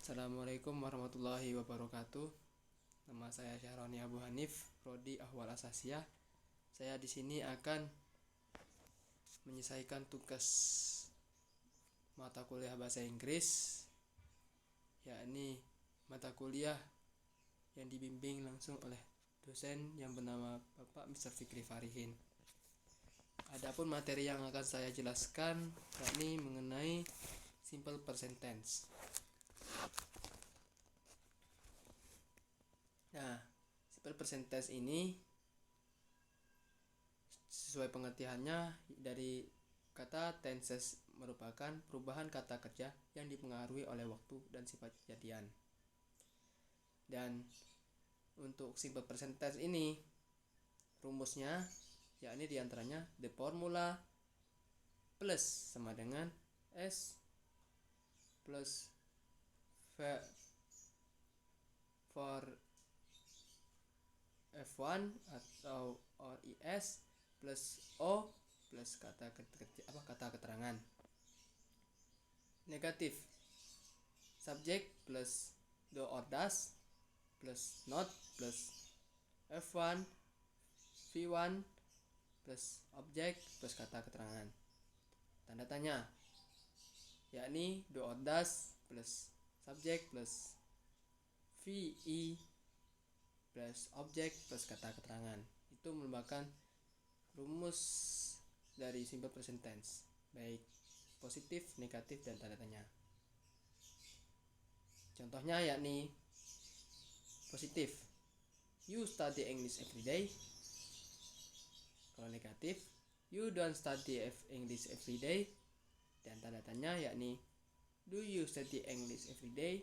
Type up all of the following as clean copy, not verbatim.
Assalamualaikum warahmatullahi wabarakatuh. Nama saya Syahroni Abu Hanif, Prodi Ahwal Asasiyah. Saya di sini akan menyelesaikan tugas mata kuliah bahasa Inggris, yakni mata kuliah yang dibimbing langsung oleh dosen yang bernama Bapak Mr. Fikri Farihin. Adapun materi yang akan saya jelaskan yakni mengenai simple present tense. Nah, simple present tense ini sesuai pengertiannya dari kata tenses merupakan perubahan kata kerja yang dipengaruhi oleh waktu dan sifat kejadian. Dan untuk simple present tense ini rumusnya yakni diantaranya the formula plus sama dengan S plus V for F1 atau OIS plus O plus kata keterangan. Negatif subject plus do or does plus not plus F1 V1 plus object plus kata keterangan. Tanda tanya yakni do or does plus subject plus VE plus object plus kata keterangan. Itu merupakan rumus dari simple present tense, baik positif, negatif, dan tanda tanya. Contohnya yakni positif, you study English every day. Kalau negatif, you don't study English every day. Dan tanda tanya yakni do you study English every day.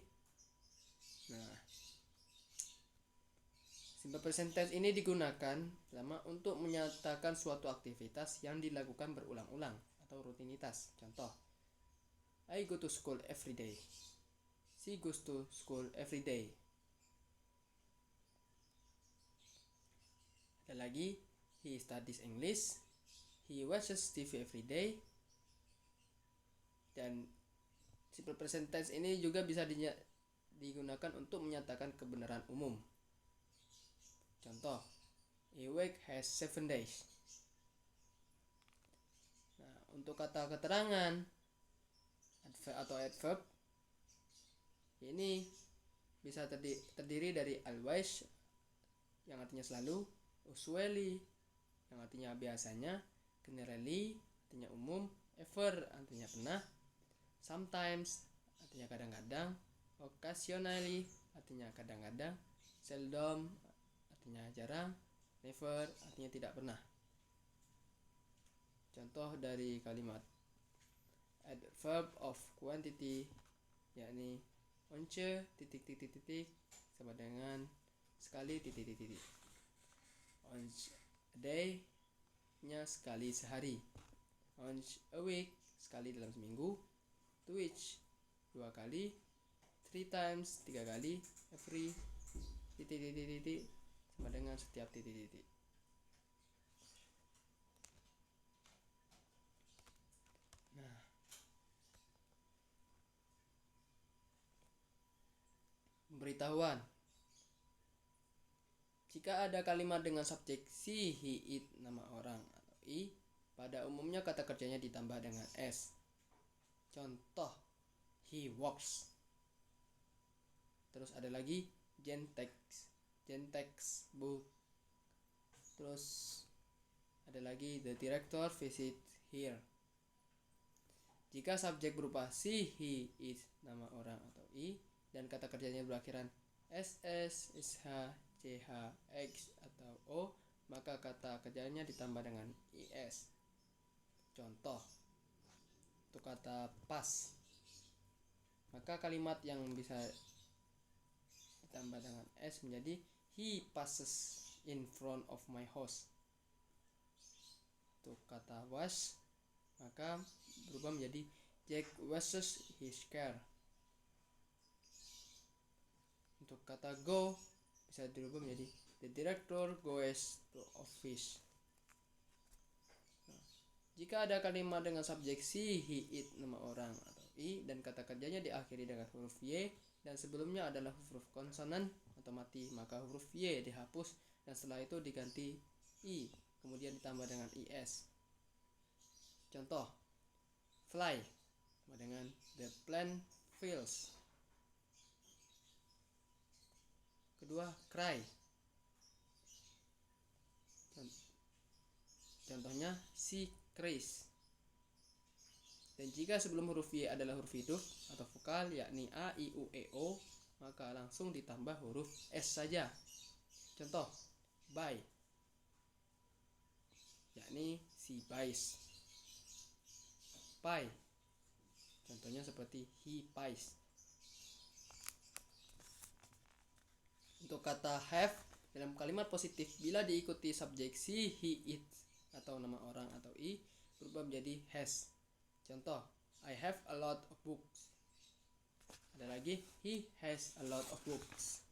Nah, simple present tense ini digunakan pertama untuk menyatakan suatu aktivitas yang dilakukan berulang-ulang atau rutinitas. Contoh, I go to school every day. She goes to school every day. Ada lagi, he studies English. He watches TV every day. Dan simple present tense ini juga bisa digunakan untuk menyatakan kebenaran umum. Contoh, a week has 7 days. Nah, untuk kata keterangan atau adverb ini bisa terdiri dari always yang artinya selalu, usually yang artinya biasanya, generally artinya umum, ever artinya pernah, sometimes artinya kadang-kadang, occasionally artinya kadang-kadang, seldom artinya jarang, never artinya tidak pernah. Contoh dari kalimat adverb of quantity yakni once sama dengan sekali once a day nya sekali sehari, once a week sekali dalam seminggu, twice 2 kali, 3 times 3 kali, every sama dengan setiap . Nah, pemberitahuan. Jika ada kalimat dengan subjek she, he, it, nama orang atau i, pada umumnya kata kerjanya ditambah dengan s. Contoh, he walks. Terus ada lagi Jen takes book. Terus ada lagi the director visit here. Jika subjek berupa she, he, it, nama orang atau i, dan kata kerjanya berakhiran ss, sh, ch, x atau o, maka kata kerjanya ditambah dengan is. Contoh, untuk kata pas, maka kalimat yang bisa ditambah dengan s menjadi he passes in front of my house. Untuk kata wash, maka berubah menjadi Jack washes his car. Untuk kata go bisa dirubah menjadi the director goes to office. Jika ada kalimat dengan subjek she, he, it, nama orang atau i, dan kata kerjanya diakhiri dengan huruf y, dan sebelumnya adalah huruf konsonan atau mati, maka huruf Y dihapus dan setelah itu diganti I, kemudian ditambah dengan IS. Contoh, fly sama dengan the plane feels. Kedua, cry. Contohnya she cries. Dan jika sebelum huruf Y adalah huruf hidup atau vokal yakni A, I, U, E, O, maka langsung ditambah huruf S saja. Contoh, buy yakni she buys. Pie, contohnya seperti he pies. Untuk kata have dalam kalimat positif bila diikuti subjek she, he, it atau nama orang atau I berubah menjadi has. Contoh, I have a lot of books. Ada lagi, he has a lot of books.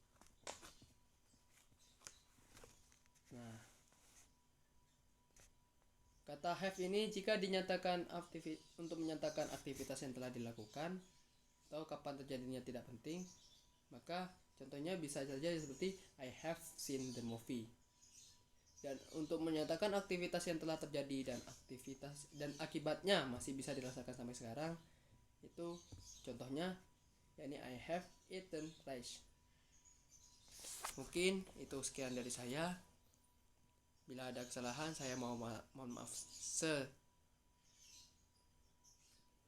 Nah, kata have ini jika dinyatakan untuk menyatakan aktivitas yang telah dilakukan atau kapan terjadinya tidak penting, maka contohnya bisa saja seperti I have seen the movie. Dan untuk menyatakan aktivitas yang telah terjadi dan akibatnya masih bisa dirasakan sampai sekarang, itu contohnya yakni I have eaten rice. Mungkin itu sekian dari saya. Bila ada kesalahan saya mohon maaf.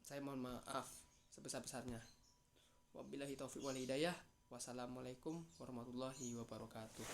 Saya mohon maaf sebesar-besarnya. Wabillahi taufiq wal hidayah. Wassalamualaikum warahmatullahi wabarakatuh.